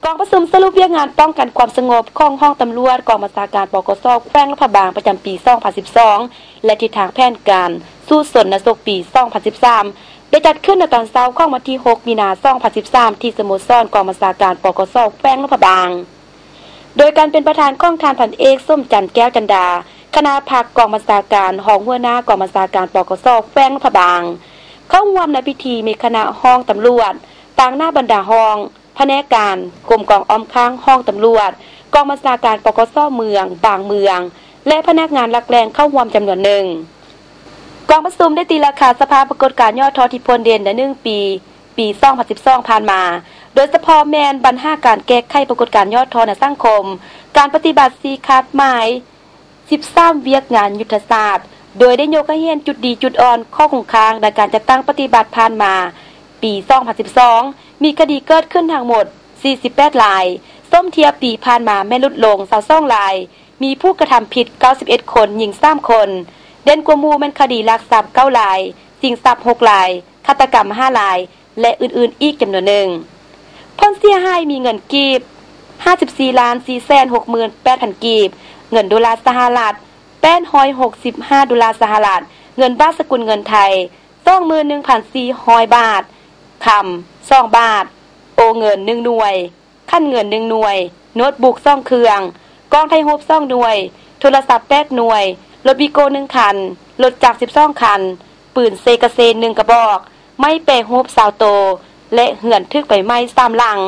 กองประชุมสรุปเวียกงานป้องกันความสงบของห้องตำรวจกองบัญชาการปกสแขวงรัฐบาลประจำปี 2012 และทิศทางแผนการสู้สนนสุขปี 2013 ได้จัดขึ้นในตอนเช้าของวันที่ 6 มีนาคม 2013 ที่สโมสรกองบัญชาการปกสแขวงรัฐบาลโดยการเป็นประธานของทานพันเอกส้มจันทร์แก้วจันดาคณะภาคกองบัญชาการห้องหัวหน้ากองบัญชาการปกสแขวงรัฐบาลเข้าร่วมในพิธีมีคณะห้องตำรวจต่างหน้าบรรดาห้องพนักงานกรมกองอ้อมข้างห้องตำรวจกองบัญชาการปกสเมืองบางเมืองและพนักงานหลักแรงเข้าร่วมจำนวนหนึ่งกองประชุมได้ตีราคาสภาปรากฏการณ์ยอดทอที่พลเด่นในปี 2012 ผ่านมาโดยเฉพาะแมนบรรหาการแก้ไขปรากฏการณ์ยอดทอในสังคมการปฏิบัติสีขาดหมาย13เวียกงานยุทธศาสตร์โดยได้ยกให้เห็นจุดดีจุดอ่อนข้อคงค้างในการจัดตั้งปฏิบัติผ่านมาปี 2012 มีคดีเกิดขึ้นทั้งหมด48รายส้มเทียปีผ่านมาแม่ลดลง22รายมีผู้กระทำผิด91คนหญิง3คนเด่นกว่าหมู่แม่นคดีลักทรัพย์9รายชิงทรัพย์6รายฆาตกรรม5รายและอื่นๆอีกจำนวนหนึ่งผลเสียหายมีเงินกีบ 54,468,000 กีบเงินดอลลาร์สหรัฐ865ดอลลาร์สหรัฐเงินบาทสกุลเงินไทย 21,400 บาทคำ2บาทโอเงิน1หน่วยขั้นเงิน1หน่วยโน้ตบุ๊ก2เครื่องกองไทยโฮป2หน่วยโทรศัพท์8หน่วยรถวิโก้1คันรถจักร12คันปืนเซกาเซน1กระบอกไม้เปโฮป20โตและเหือนทึกไปไม้3หลัง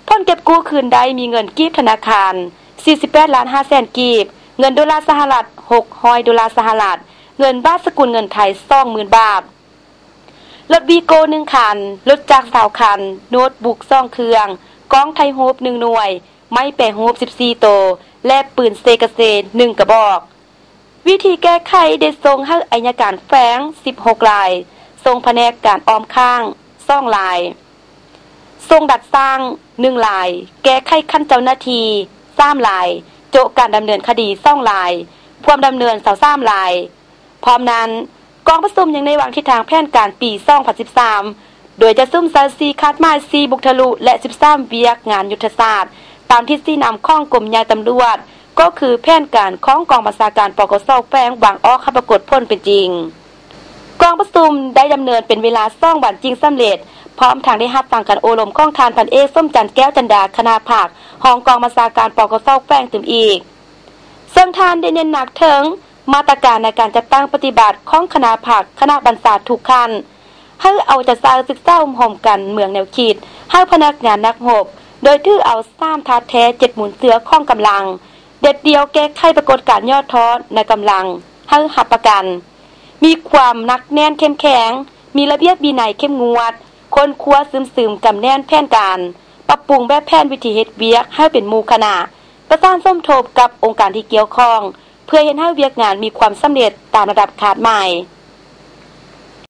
พ้นเก็บกู้คืนได้มีเงินกีบธนาคาร48,500,000 กีบเงินดอลลาร์สหรัฐ600ดอลลาร์สหรัฐเงินบาทสกุลเงินไทย 20,000 บาทรถวีโก้1คันรถจักร20คันโน้ตบุ๊ก2เครื่องกองไทยโฮป1หน่วยไม้แปะโฮป14โตและปืนเซกาเซน1กระบอกวิธีแก้ไขได้ส่งให้อัยการแฝง16รายส่งแผนกการออมข้าง2รายส่งดัดสร้าง1รายแก้ไขขั้นเจ้าหน้าที่3รายโจการดำเนินคดี2รายความดำเนิน23รายพร้อมนั้นกองประชุมยังในวางทิศทางแผนการปี 2013 โดยจะซุ่มซาซีคาดหมาย4บุกทะลุและ13เวียกงานยุทธศาสตร์ตามที่นำข้องกรมยายตำรวจก็คือแผนการของกองบัญชาการปกสแฝงบางอ้อขับปรากฏพ้นเป็นจริงกองประชุมได้ดำเนินเป็นเวลา2 วันจริงสำเร็จพร้อมทางได้รับฟังการโอลมของทานพันเอกส้มจันทร์แก้วจันดาคณะภาคห้องกองบัญชาการปกสแฝงถึงอีกซึ่งทานได้เน้นหนักถึงมาตรการในการจัดตั้งปฏิบัติของคณะภาคคณะบรรษาทุกขั้นให้เอาจะสร้างศึกษาห่มกันเมืองแนวคิดให้พนักงานนักหบโดยถือเอา3ทัดแท้7หมุนเสือข้องกำลังเด็ดเดียวแก้ไขปรากฏการณ์ยอดทอดในกำลังให้หับประกันมีความนักแน่นเข้มแข็งมีระเบียบวินัยเข้มงวดคนครัวซึมกำแน่นแผนการปรับปรุงแบบแผนวิธีเฮ็ดเวียกให้เป็นหมู่คณะประสานส้มโทบกับองค์การที่เกี่ยวข้องเพื่อเห็นให้เวียกงานมีความสำเร็จตามระดับคาดหมาย